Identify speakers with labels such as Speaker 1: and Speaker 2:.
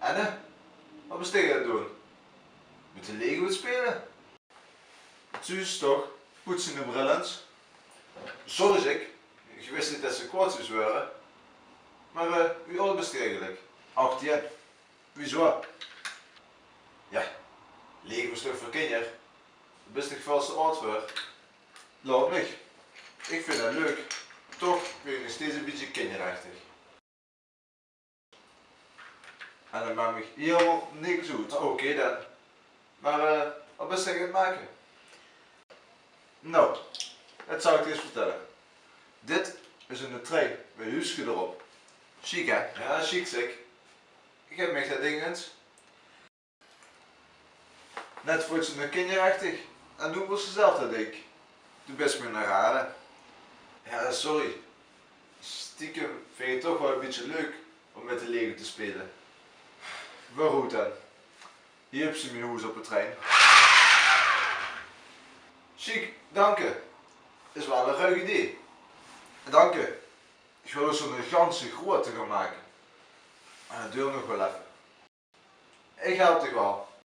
Speaker 1: Anne, wat ben je aan het doen? Met de Lego spelen? Zus toch, poetsen de brillens. Sorry zeg, ik wist niet dat ze kwaad waren. Maar wie oud bent je eigenlijk? 18. Wieso? Ja, Lego is toch voor kinderen? Dat best toch veel te oud voor? Laat me. Ik vind dat leuk. Toch ben ik nog steeds een beetje kinderachtig. En dan maakt me helemaal niks uit. Oké dan. Maar wat ben je aan het maken? Nou, dat zou ik je eens vertellen. Dit is een trein met een huisje erop. Chic hè? Ja, chic zeg. Ik heb me dat ding eens. Net voelt ze nog kinderachtig. En toen was ze zelf dat ding. Toen best me naar raden. Ja, sorry. Stiekem vind je het toch wel een beetje leuk om met de Lego te spelen. Waarom dan? Hier heb je mijn hoes op de trein. Chic, dank je. Is wel een ruig idee. Dank je. Ik wil zo'n ganse grote gaan maken. Maar dat duurt nog wel even. Ik help dich wel.